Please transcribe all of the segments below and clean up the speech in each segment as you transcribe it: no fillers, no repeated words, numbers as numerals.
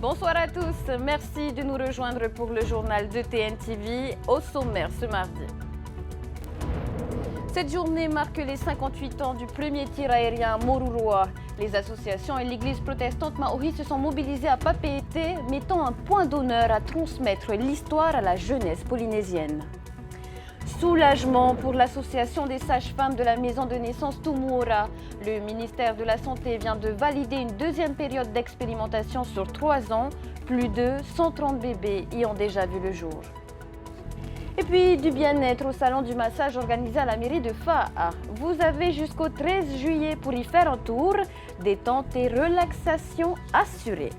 Bonsoir à tous, merci de nous rejoindre pour le journal de TNTV. Au sommaire ce mardi. Cette journée marque les 58 ans du premier tir aérien à Moruroa. Les associations et l'église protestante maori se sont mobilisées à Papeete, mettant un point d'honneur à transmettre l'histoire à la jeunesse polynésienne. Soulagement pour l'association des sages-femmes de la maison de naissance Tumuora. Le ministère de la Santé vient de valider une deuxième période d'expérimentation sur 3 ans. Plus de 130 bébés y ont déjà vu le jour. Et puis du bien-être au salon du massage organisé à la mairie de Fa'a. Vous avez jusqu'au 13 juillet pour y faire un tour. Détente et relaxation assurée.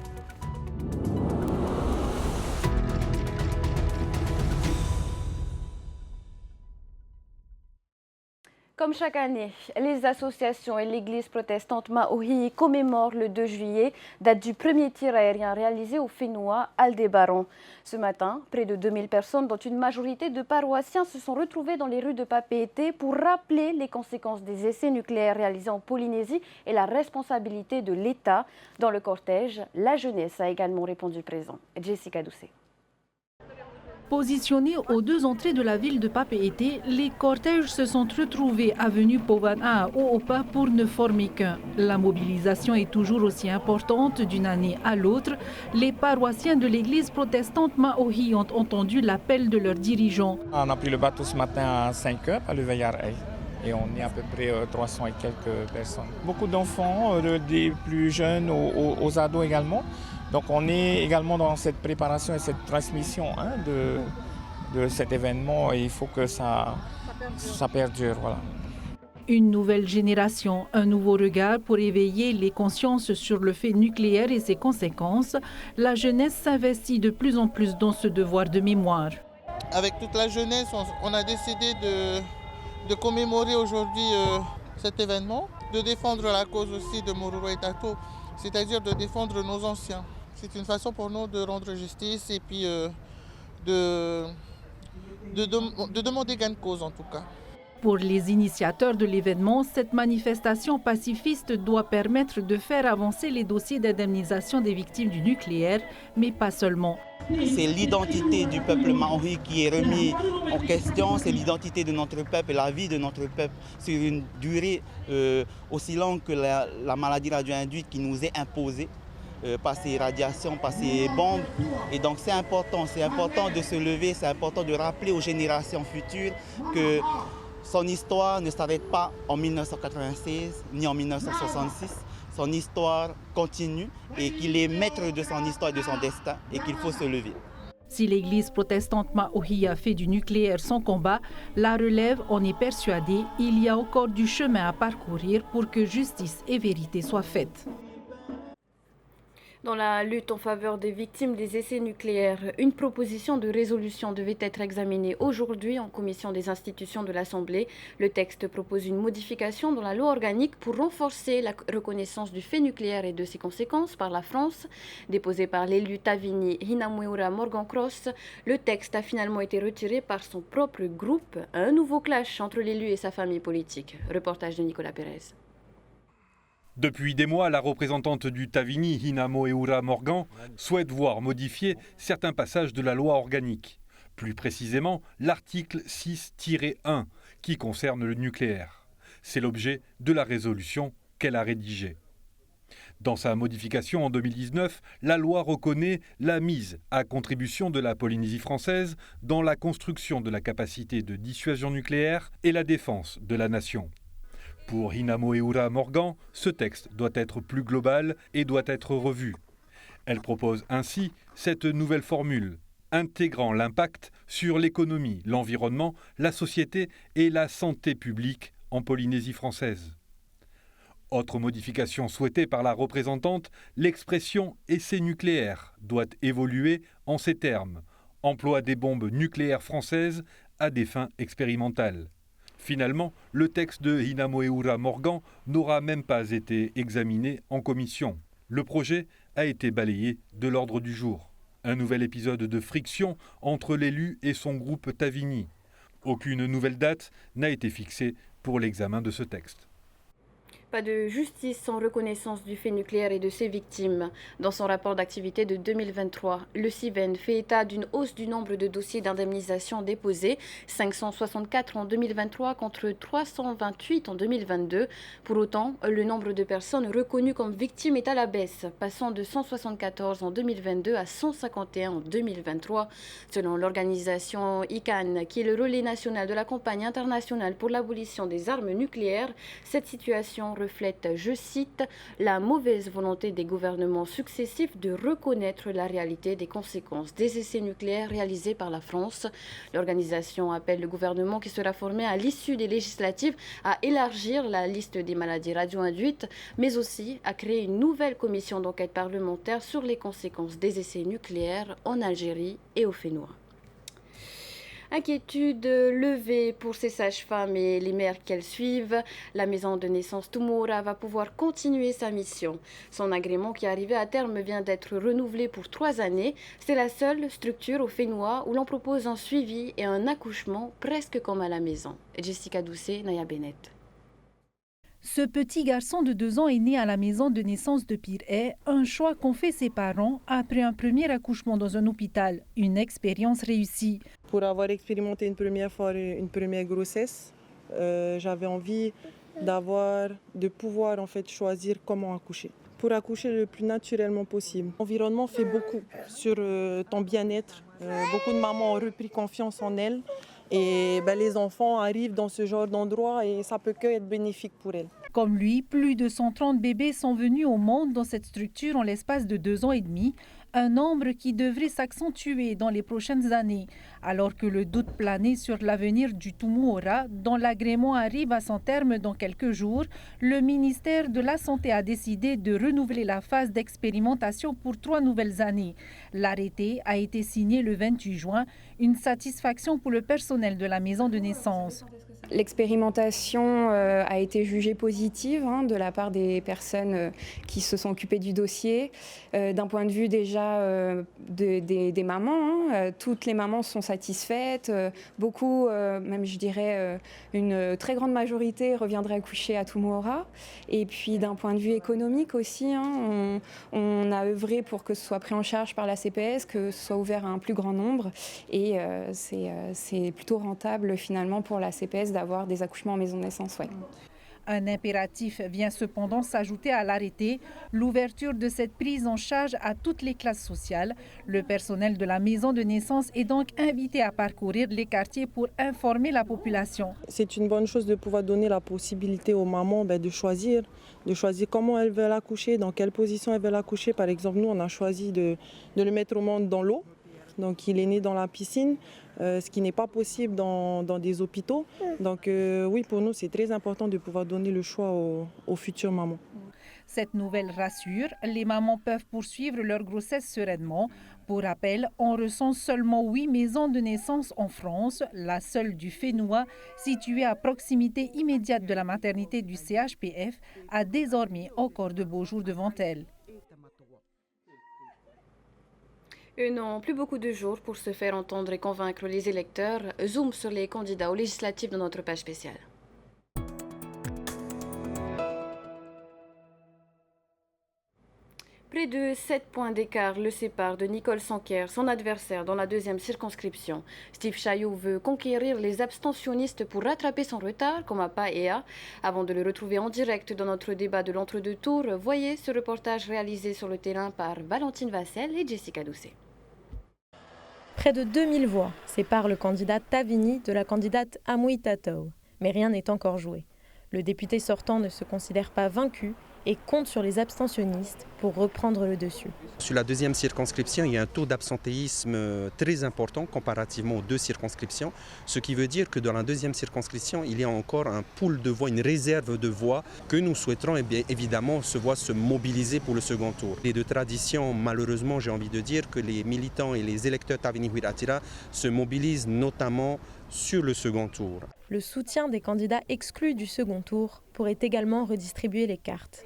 Comme chaque année, les associations et l'église protestante Maori commémorent le 2 juillet, date du premier tir aérien réalisé au Whenua Aldebaran. Ce matin, près de 2000 personnes, dont une majorité de paroissiens, se sont retrouvées dans les rues de Papeete pour rappeler les conséquences des essais nucléaires réalisés en Polynésie et la responsabilité de l'État. Dans le cortège, la jeunesse a également répondu présent. Jessica Doucet. Positionnés aux deux entrées de la ville de Papeete, les cortèges se sont retrouvés avenue Povana à Oopa pour ne former qu'un. La mobilisation est toujours aussi importante d'une année à l'autre. Les paroissiens de l'église protestante Maori ont entendu l'appel de leurs dirigeants. On a pris le bateau ce matin à 5 heures à Levaillard et on est à peu près 300 et quelques personnes. Beaucoup d'enfants, des plus jeunes aux ados également. Donc on est également dans cette préparation et cette transmission de cet événement et il faut que ça perdure. Voilà. Une nouvelle génération, un nouveau regard pour éveiller les consciences sur le fait nucléaire et ses conséquences. La jeunesse s'investit de plus en plus dans ce devoir de mémoire. Avec toute la jeunesse, on a décidé de commémorer aujourd'hui cet événement, de défendre la cause aussi de Moruroa et Tato, c'est-à-dire de défendre nos anciens. C'est une façon pour nous de rendre justice et puis de demander gain de cause en tout cas. Pour les initiateurs de l'événement, cette manifestation pacifiste doit permettre de faire avancer les dossiers d'indemnisation des victimes du nucléaire, mais pas seulement. C'est l'identité du peuple maori qui est remise en question, c'est l'identité de notre peuple, la vie de notre peuple sur une durée aussi longue que la maladie radio-induite qui nous est imposée. Par ces radiations, par ces bombes. Et donc c'est important de se lever, c'est important de rappeler aux générations futures que son histoire ne s'arrête pas en 1996 ni en 1966. Son histoire continue et qu'il est maître de son histoire et de son destin et qu'il faut se lever. Si l'église protestante Maori a fait du nucléaire son combat, la relève en est persuadée, il y a encore du chemin à parcourir pour que justice et vérité soient faites. Dans la lutte en faveur des victimes des essais nucléaires, une proposition de résolution devait être examinée aujourd'hui en commission des institutions de l'Assemblée. Le texte propose une modification dans la loi organique pour renforcer la reconnaissance du fait nucléaire et de ses conséquences par la France. Déposé par l'élu Tavini Hinamueura Morgan-Cross, le texte a finalement été retiré par son propre groupe. Un nouveau clash entre l'élu et sa famille politique. Reportage de Nicolas Pérez. Depuis des mois, la représentante du Tavini, Hinamoeura Morgan, souhaite voir modifier certains passages de la loi organique. Plus précisément, l'article 6-1, qui concerne le nucléaire. C'est l'objet de la résolution qu'elle a rédigée. Dans sa modification en 2019, la loi reconnaît la mise à contribution de la Polynésie française dans la construction de la capacité de dissuasion nucléaire et la défense de la nation. Pour Hinamoeura Morgan, ce texte doit être plus global et doit être revu. Elle propose ainsi cette nouvelle formule, intégrant l'impact sur l'économie, l'environnement, la société et la santé publique en Polynésie française. Autre modification souhaitée par la représentante, l'expression « essai nucléaire » doit évoluer en ces termes, emploi des bombes nucléaires françaises à des fins expérimentales. Finalement, le texte de Hinamoeura Morgan n'aura même pas été examiné en commission. Le projet a été balayé de l'ordre du jour. Un nouvel épisode de friction entre l'élu et son groupe Tavini. Aucune nouvelle date n'a été fixée pour l'examen de ce texte. Pas de justice sans reconnaissance du fait nucléaire et de ses victimes. Dans son rapport d'activité de 2023, le CIVEN fait état d'une hausse du nombre de dossiers d'indemnisation déposés, 564 en 2023 contre 328 en 2022. Pour autant, le nombre de personnes reconnues comme victimes est à la baisse, passant de 174 en 2022 à 151 en 2023. Selon l'organisation ICANN, qui est le relais national de la campagne internationale pour l'abolition des armes nucléaires, cette situation reflète, je cite, la mauvaise volonté des gouvernements successifs de reconnaître la réalité des conséquences des essais nucléaires réalisés par la France. L'organisation appelle le gouvernement qui sera formé à l'issue des législatives à élargir la liste des maladies radio-induites, mais aussi à créer une nouvelle commission d'enquête parlementaire sur les conséquences des essais nucléaires en Algérie et au Fénois. Inquiétude levée pour ces sages-femmes et les mères qu'elles suivent. La maison de naissance Tumoura va pouvoir continuer sa mission. Son agrément qui arrivait à terme vient d'être renouvelé pour 3 années. C'est la seule structure au Fénois où l'on propose un suivi et un accouchement presque comme à la maison. Jessica Doucet, Naya Bennett. Ce petit garçon de 2 ans est né à la maison de naissance de Piré, un choix qu'ont fait ses parents après un premier accouchement dans un hôpital, une expérience réussie. Pour avoir expérimenté une première fois une première grossesse, j'avais envie de pouvoir en fait choisir comment accoucher. Pour accoucher le plus naturellement possible. L'environnement fait beaucoup sur ton bien-être. Beaucoup de mamans ont repris confiance en elles. Et les enfants arrivent dans ce genre d'endroit et ça peut que être bénéfique pour elles. Comme lui, plus de 130 bébés sont venus au monde dans cette structure en l'espace de 2 ans et demi, un nombre qui devrait s'accentuer dans les prochaines années. Alors que le doute planait sur l'avenir du Tumoura, dont l'agrément arrive à son terme dans quelques jours, le ministère de la Santé a décidé de renouveler la phase d'expérimentation pour 3 nouvelles années. L'arrêté a été signé le 28 juin, une satisfaction pour le personnel de la maison de naissance. L'expérimentation a été jugée positive de la part des personnes qui se sont occupées du dossier. D'un point de vue déjà des mamans, toutes les mamans sont satisfaites. Beaucoup, même je dirais une très grande majorité reviendrait accoucher à Tumoura. Et puis d'un point de vue économique aussi, on a œuvré pour que ce soit pris en charge par la CPS, que ce soit ouvert à un plus grand nombre. Et c'est plutôt rentable finalement pour la CPS d'avoir des accouchements en maison de naissance. Ouais. Un impératif vient cependant s'ajouter à l'arrêté, l'ouverture de cette prise en charge à toutes les classes sociales. Le personnel de la maison de naissance est donc invité à parcourir les quartiers pour informer la population. C'est une bonne chose de pouvoir donner la possibilité aux mamans de choisir comment elles veulent accoucher, dans quelle position elles veulent accoucher. Par exemple, nous, on a choisi de le mettre au monde dans l'eau. Donc il est né dans la piscine, ce qui n'est pas possible dans des hôpitaux. Donc oui, pour nous, c'est très important de pouvoir donner le choix aux futures mamans. Cette nouvelle rassure, les mamans peuvent poursuivre leur grossesse sereinement. Pour rappel, on recense seulement 8 maisons de naissance en France, la seule du Fénois, située à proximité immédiate de la maternité du CHPF, a désormais encore de beaux jours devant elle. Eux n'ont plus beaucoup de jours pour se faire entendre et convaincre les électeurs. Zoom sur les candidats aux législatives dans notre page spéciale. Près de 7 points d'écart le séparent de Nicole Sanquer, son adversaire dans la 2e circonscription. Steve Chaillot veut conquérir les abstentionnistes pour rattraper son retard, comme à Paea. Avant de le retrouver en direct dans notre débat de l'entre-deux tours, voyez ce reportage réalisé sur le terrain par Valentine Vassel et Jessica Doucet. Près de 2000 voix séparent le candidat Tavini de la candidate Amouy Tatou. Mais rien n'est encore joué. Le député sortant ne se considère pas vaincu et compte sur les abstentionnistes pour reprendre le dessus. Sur la 2e circonscription, il y a un taux d'absentéisme très important comparativement aux 2 circonscriptions, ce qui veut dire que dans la 2e circonscription, il y a encore un pool de voix, une réserve de voix que nous souhaiterons évidemment se mobiliser pour le second tour. Et de tradition, malheureusement, j'ai envie de dire que les militants et les électeurs Tavini Huiratira se mobilisent notamment sur le second tour. Le soutien des candidats exclus du second tour pourrait également redistribuer les cartes.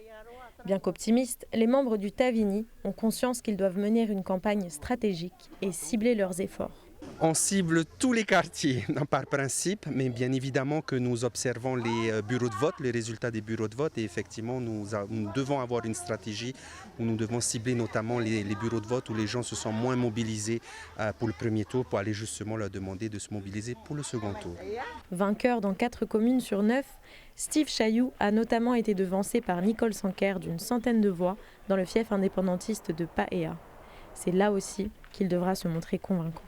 Bien qu'optimistes, les membres du Tavini ont conscience qu'ils doivent mener une campagne stratégique et cibler leurs efforts. On cible tous les quartiers par principe, mais bien évidemment que nous observons les bureaux de vote, les résultats des bureaux de vote et effectivement nous devons avoir une stratégie où nous devons cibler notamment les bureaux de vote où les gens se sont moins mobilisés pour le premier tour pour aller justement leur demander de se mobiliser pour le second tour. Vainqueur dans 4 communes sur 9, Steve Chailloux a notamment été devancé par Nicole Sanquer d'une centaine de voix dans le fief indépendantiste de Paea. C'est là aussi qu'il devra se montrer convaincant.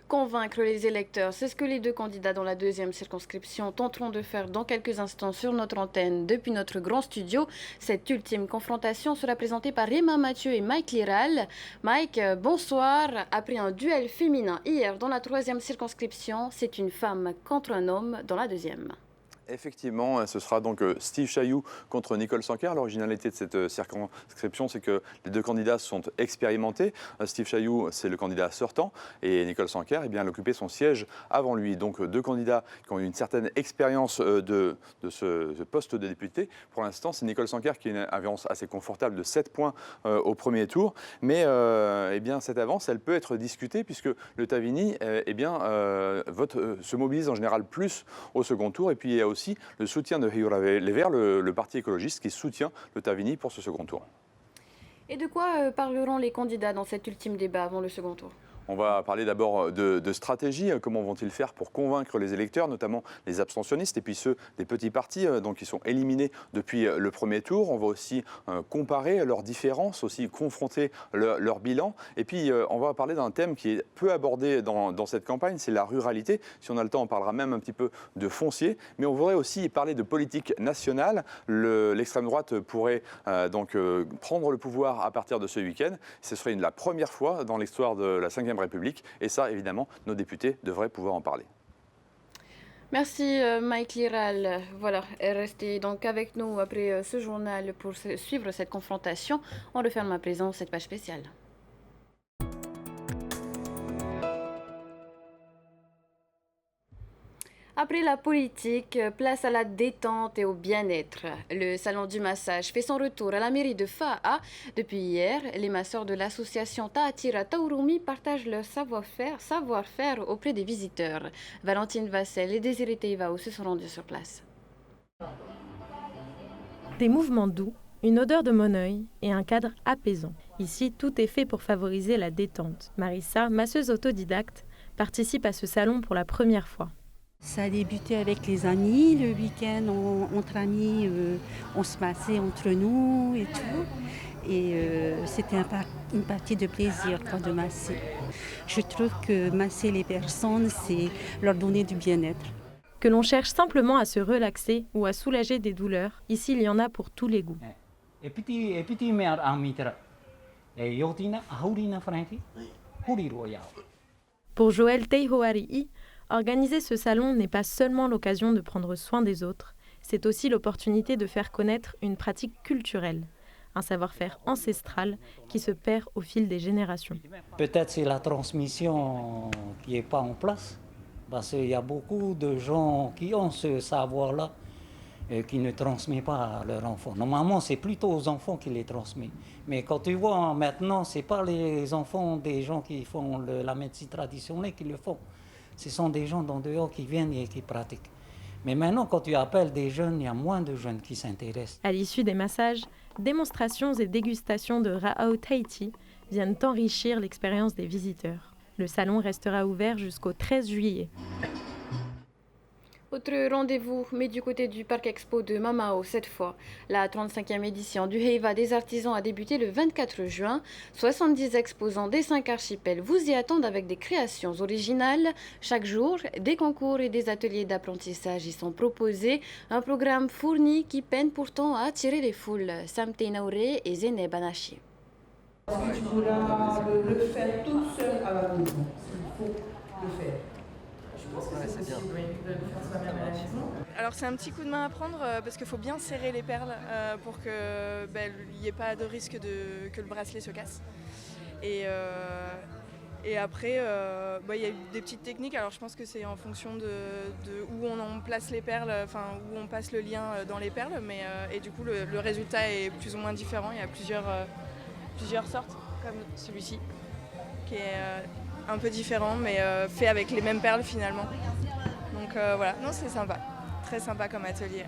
Convaincre les électeurs, c'est ce que les deux candidats dans la deuxième circonscription tenteront de faire dans quelques instants sur notre antenne depuis notre grand studio. Cette ultime confrontation sera présentée par Emma Mathieu et Mike Liral. Mike, bonsoir. Après un duel féminin hier dans la troisième circonscription, c'est une femme contre un homme dans la deuxième. Effectivement, ce sera donc Steve Chailloux contre Nicole Sanquer. L'originalité de cette circonscription, c'est que les deux candidats sont expérimentés. Steve Chailloux, c'est le candidat sortant, et Nicole Sanquer, eh bien, elle occupait son siège avant lui. Donc deux candidats qui ont eu une certaine expérience de ce poste de député. Pour l'instant, c'est Nicole Sanquer qui a une avance assez confortable de 7 points au premier tour. Mais eh bien, cette avance, elle peut être discutée puisque le Tavini eh bien, se mobilise en général plus au second tour. Et puis il y a aussi le soutien de Hiura Les Verts, le parti écologiste, qui soutient le Tavini pour ce second tour. Et de quoi parleront les candidats dans cet ultime débat avant le second tour ? On va parler d'abord de stratégie. Comment vont-ils faire pour convaincre les électeurs, notamment les abstentionnistes et puis ceux des petits partis donc, qui sont éliminés depuis le premier tour. On va aussi comparer leurs différences, aussi confronter leur bilan. Et puis on va parler d'un thème qui est peu abordé dans cette campagne, c'est la ruralité. Si on a le temps, on parlera même un petit peu de foncier. Mais on voudrait aussi parler de politique nationale. L'extrême droite pourrait donc prendre le pouvoir à partir de ce week-end. Ce serait la première fois dans l'histoire de la 5e République. Et ça, évidemment, nos députés devraient pouvoir en parler. Merci Mike Liral. Voilà, restez donc avec nous après ce journal pour suivre cette confrontation. On referme à présent cette page spéciale. Après la politique, place à la détente et au bien-être. Le salon du massage fait son retour à la mairie de Fa'a. Depuis hier, les masseurs de l'association Ta'atira Taurumi partagent leur savoir-faire auprès des visiteurs. Valentine Vassel et Désiré Teivao se sont rendus sur place. Des mouvements doux, une odeur de monoeil et un cadre apaisant. Ici, tout est fait pour favoriser la détente. Marissa, masseuse autodidacte, participe à ce salon pour la première fois. Ça a débuté avec les amis, le week-end entre amis, on se massait entre nous et tout. Et c'était une partie de plaisir de masser. Je trouve que masser les personnes, c'est leur donner du bien-être. Que l'on cherche simplement à se relaxer ou à soulager des douleurs, ici il y en a pour tous les goûts. Pour Joël Teihoari'i, organiser ce salon n'est pas seulement l'occasion de prendre soin des autres, c'est aussi l'opportunité de faire connaître une pratique culturelle, un savoir-faire ancestral qui se perd au fil des générations. Peut-être c'est la transmission qui n'est pas en place, parce qu'il y a beaucoup de gens qui ont ce savoir-là et qui ne transmettent pas à leurs enfants. Normalement, c'est plutôt aux enfants qui les transmettent. Mais quand tu vois maintenant, ce n'est pas les enfants des gens qui font la médecine traditionnelle qui le font. Ce sont des gens d'en dehors qui viennent et qui pratiquent. Mais maintenant, quand tu appelles des jeunes, il y a moins de jeunes qui s'intéressent. À l'issue des massages, démonstrations et dégustations de Ra'au Tahiti viennent enrichir l'expérience des visiteurs. Le salon restera ouvert jusqu'au 13 juillet. Autre rendez-vous, mais du côté du Parc Expo de Mamao cette fois. La 35e édition du Heiva des artisans a débuté le 24 juin. 70 exposants des 5 archipels vous y attendent avec des créations originales. Chaque jour, des concours et des ateliers d'apprentissage y sont proposés. Un programme fourni qui peine pourtant à attirer les foules. Sam Teinaure et Zene Banachi. Tu pourras le faire tout seul à la maison. Il faut le faire. Alors c'est un petit coup de main à prendre parce qu'il faut bien serrer les perles pour qu'il n'y ait pas de risque que le bracelet se casse. Et après, y a eu des petites techniques. Alors je pense que c'est en fonction de où on place les perles, enfin où on passe le lien dans les perles. Et du coup le résultat est plus ou moins différent. Il y a plusieurs sortes comme celui-ci qui est un peu différent, mais fait avec les mêmes perles finalement. Donc voilà, non, c'est sympa, très sympa comme atelier.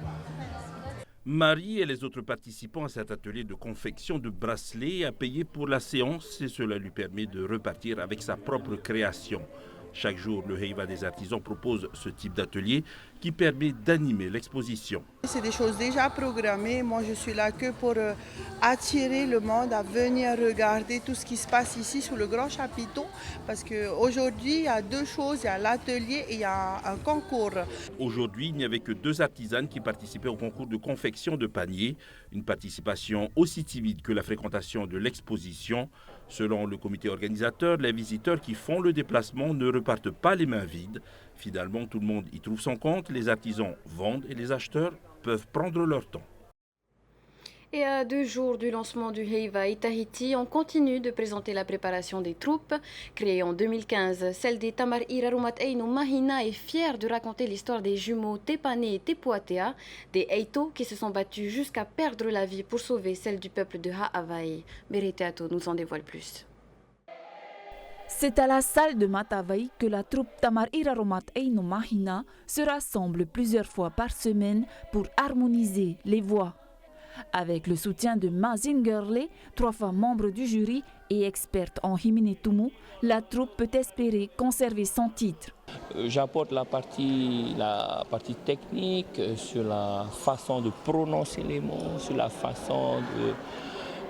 Marie et les autres participants à cet atelier de confection de bracelets a payé pour la séance et cela lui permet de repartir avec sa propre création. Chaque jour, le Heiva des artisans propose ce type d'atelier qui permet d'animer l'exposition. C'est des choses déjà programmées. Moi, je suis là que pour attirer le monde à venir regarder tout ce qui se passe ici sous le grand chapiteau. Parce qu'aujourd'hui, il y a deux choses. Il y a l'atelier et il y a un concours. Aujourd'hui, il n'y avait que 2 artisanes qui participaient au concours de confection de paniers. Une participation aussi timide que la fréquentation de l'exposition. Selon le comité organisateur, les visiteurs qui font le déplacement ne repartent pas les mains vides. Finalement, tout le monde y trouve son compte. Les artisans vendent et les acheteurs peuvent prendre leur temps. Et à 2 jours du lancement du Heiva à Tahiti, on continue de présenter la préparation des troupes. Créée en 2015, celle des Tamar Irarumat Eino Mahina est fière de raconter l'histoire des jumeaux Tepane et Tepuatea, des Eito qui se sont battus jusqu'à perdre la vie pour sauver celle du peuple de Haavaï. Mereteato nous en dévoile plus. C'est à la salle de Matavai que la troupe Tamar Irarumat Eino Mahina se rassemble plusieurs fois par semaine pour harmoniser les voix. Avec le soutien de Mazingerle, 3 femmes membres du jury et expertes en Himinetumu, la troupe peut espérer conserver son titre. J'apporte la partie technique sur la façon de prononcer les mots, sur la façon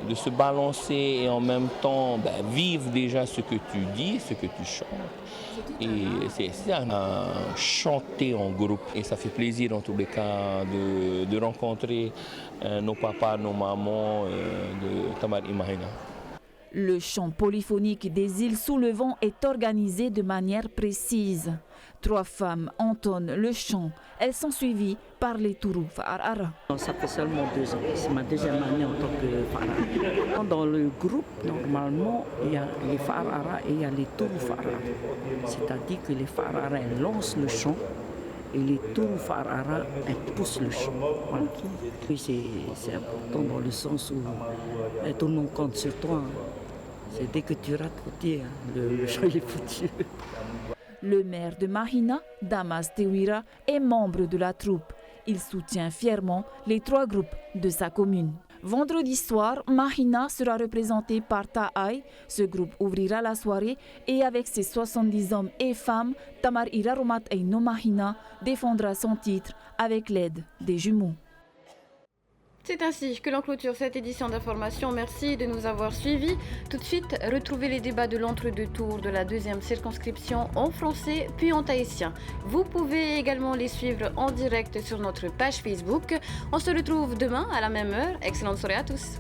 de se balancer et en même temps vivre déjà ce que tu dis, ce que tu chantes. Et c'est un chanter en groupe et ça fait plaisir en tous les cas de rencontrer nos papas, nos mamans de Tamar Imahina. Le chant polyphonique des îles sous le vent est organisé de manière précise. 3 femmes entonnent le chant. Elles sont suivies par les Tourou Fa'arara. Ça fait seulement 2 ans. C'est ma 2e année en tant que Fa'arara. Dans le groupe, normalement, il y a les Fa'arara et il y a les Tourou Fa'arara. C'est-à-dire que les Fa'arara lancent le chant et les Tourou Fa'arara poussent le chant. Voilà. Oui, c'est important dans le sens où tout le monde compte sur toi. C'est dès que tu rates, le chant est foutu. Le maire de Mahina, Damas Tewira, est membre de la troupe. Il soutient fièrement les 3 groupes de sa commune. Vendredi soir, Mahina sera représenté par Ta'ai. Ce groupe ouvrira la soirée et avec ses 70 hommes et femmes, Tamar Irarumat Eino Mahina défendra son titre avec l'aide des jumeaux. C'est ainsi que l'on clôture cette édition d'information. Merci de nous avoir suivis. Tout de suite, retrouvez les débats de l'entre-deux tours de la 2e circonscription en français puis en tahitien. Vous pouvez également les suivre en direct sur notre page Facebook. On se retrouve demain à la même heure. Excellente soirée à tous.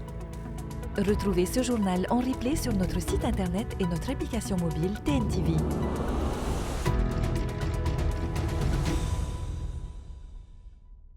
Retrouvez ce journal en replay sur notre site internet et notre application mobile TNTV.